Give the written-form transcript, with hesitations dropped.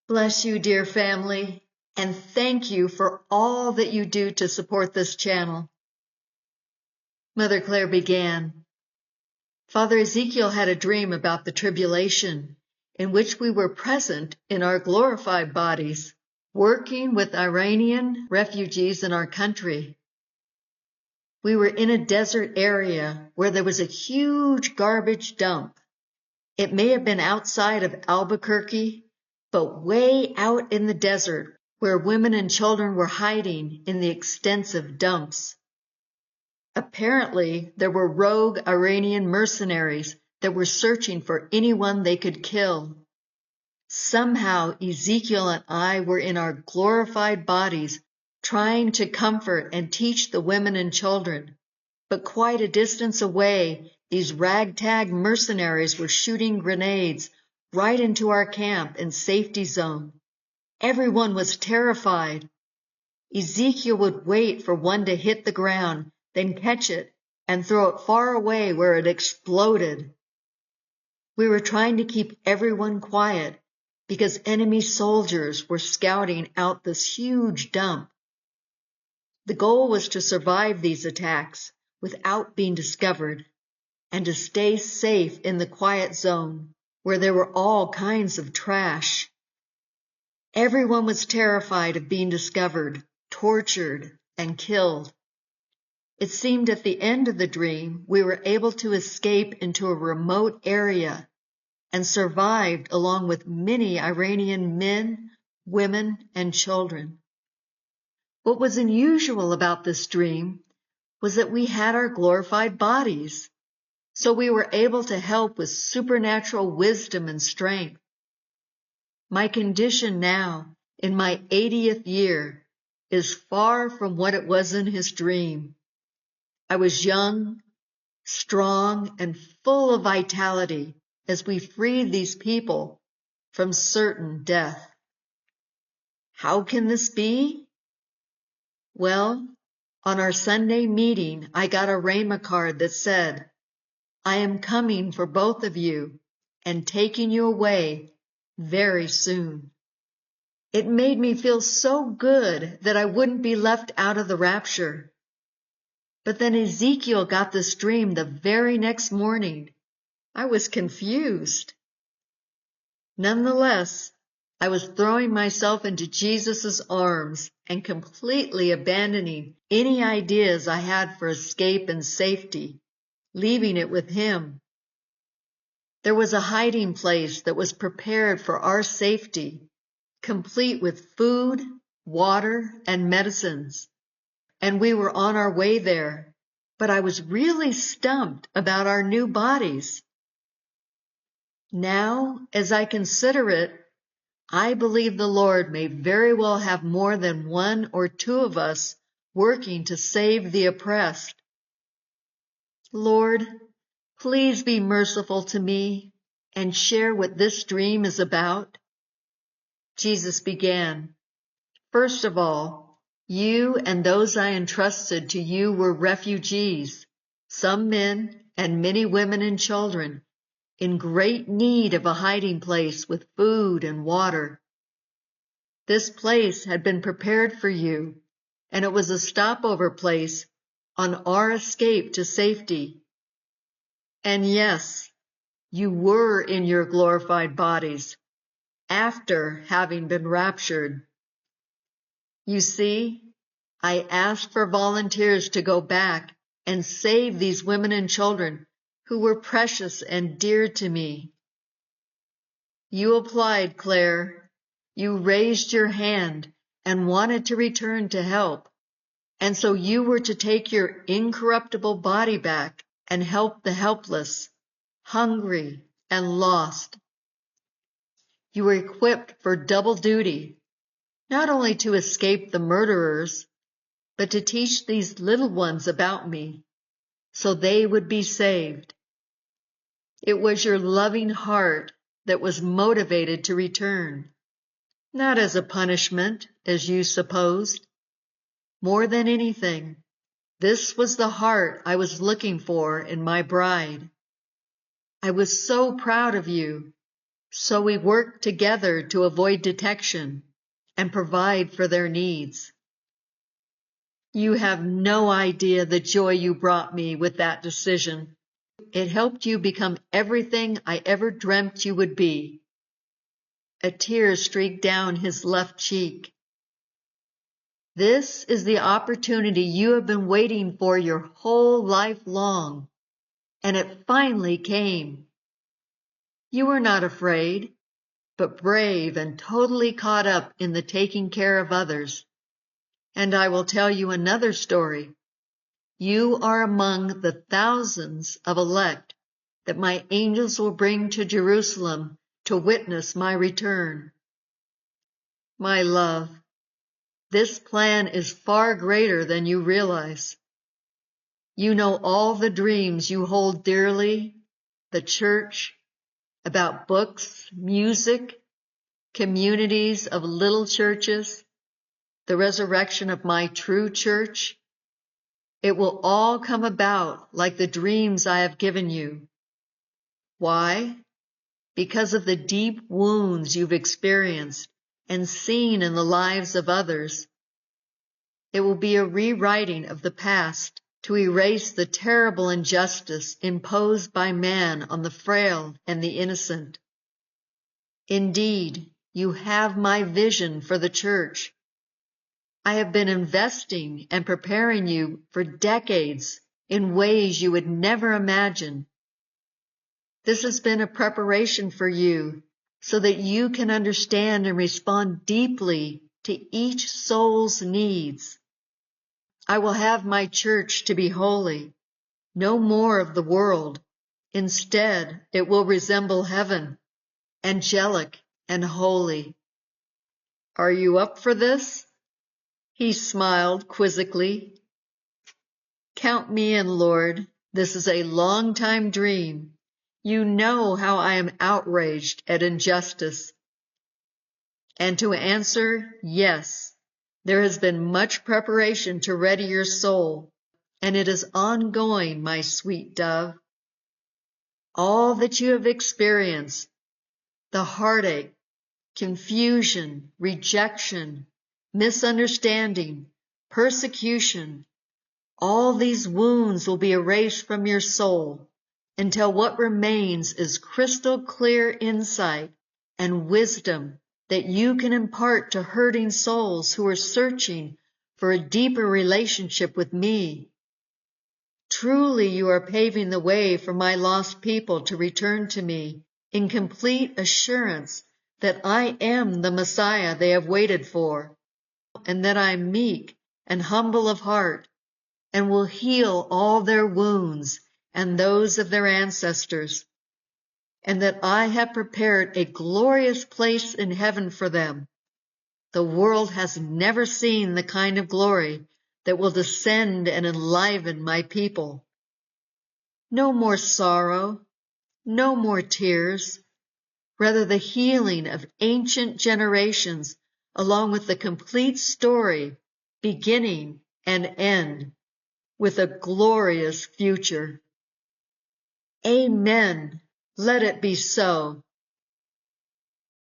Bless you, dear family, and thank you for all that you do to support this channel. Mother Claire began. Father Ezekiel had a dream about the tribulation, in which we were present in our glorified bodies, working with Iranian refugees in our country. We were in a desert area where there was a huge garbage dump. It may have been outside of Albuquerque, but way out in the desert where women and children were hiding in the extensive dumps. Apparently, there were rogue Iranian mercenaries that were searching for anyone they could kill. Somehow, Ezekiel and I were in our glorified bodies trying to comfort and teach the women and children, but quite a distance away, these ragtag mercenaries were shooting grenades right into our camp and safety zone. Everyone was terrified. Ezekiel would wait for one to hit the ground, then catch it and throw it far away where it exploded. We were trying to keep everyone quiet because enemy soldiers were scouting out this huge dump. The goal was to survive these attacks without being discovered and to stay safe in the quiet zone where there were all kinds of trash. Everyone was terrified of being discovered, tortured, and killed. It seemed at the end of the dream we were able to escape into a remote area and survived along with many Iranian men, women, and children. What was unusual about this dream was that we had our glorified bodies, so we were able to help with supernatural wisdom and strength. My condition now, in my 80th year, is far from what it was in his dream. I was young, strong, and full of vitality as we freed these people from certain death. How can this be? Well, on our Sunday meeting, I got a Rhema card that said, "I am coming for both of you and taking you away very soon." It made me feel so good that I wouldn't be left out of the rapture. But then Ezekiel got this dream the very next morning. I was confused. Nonetheless, I was throwing myself into Jesus' arms and completely abandoning any ideas I had for escape and safety, leaving it with him. There was a hiding place that was prepared for our safety, complete with food, water, and medicines, and we were on our way there, but I was really stumped about our new bodies. Now, as I consider it, I believe the Lord may very well have more than one or two of us working to save the oppressed. Lord, please be merciful to me and share what this dream is about. Jesus began, "First of all, you and those I entrusted to you were refugees, some men and many women and children, in great need of a hiding place with food and water. This place had been prepared for you, and it was a stopover place on our escape to safety. And yes, you were in your glorified bodies after having been raptured. You see, I asked for volunteers to go back and save these women and children who were precious and dear to me. You applied, Claire. You raised your hand and wanted to return to help, and so you were to take your incorruptible body back and help the helpless, hungry, and lost. You were equipped for double duty, not only to escape the murderers, but to teach these little ones about me, so they would be saved. It was your loving heart that was motivated to return, not as a punishment, as you supposed. More than anything, this was the heart I was looking for in my bride. I was so proud of you, So we work together to avoid detection and provide for their needs. You have no idea the joy you brought me with that decision. It helped you become everything I ever dreamt you would be. A tear streaked down his left cheek. This is the opportunity you have been waiting for your whole life long, and it finally came. You were not afraid, but brave and totally caught up in the taking care of others. And I will tell you another story. You are among the thousands of elect that my angels will bring to Jerusalem to witness my return. My love, this plan is far greater than you realize. You know all the dreams you hold dearly, the church, about books, music, communities of little churches, the resurrection of my true church. It will all come about like the dreams I have given you. Why? Because of the deep wounds you've experienced and seen in the lives of others. It will be a rewriting of the past to erase the terrible injustice imposed by man on the frail and the innocent. Indeed, you have my vision for the church. I have been investing and preparing you for decades in ways you would never imagine. This has been a preparation for you so that you can understand and respond deeply to each soul's needs. I will have my church to be holy, no more of the world. Instead, it will resemble heaven, angelic and holy. Are you up for this? He smiled quizzically. Count me in, Lord. This is a long-time dream. You know how I am outraged at injustice. And to answer, yes, there has been much preparation to ready your soul, and it is ongoing, my sweet dove. All that you have experienced, the heartache, confusion, rejection, misunderstanding, persecution, all these wounds will be erased from your soul until what remains is crystal clear insight and wisdom that you can impart to hurting souls who are searching for a deeper relationship with me. Truly, you are paving the way for my lost people to return to me in complete assurance that I am the Messiah they have waited for, and that I am meek and humble of heart, and will heal all their wounds and those of their ancestors, and that I have prepared a glorious place in heaven for them. The world has never seen the kind of glory that will descend and enliven my people. No more sorrow, no more tears, rather the healing of ancient generations along with the complete story, beginning and end, with a glorious future. Amen. Let it be so.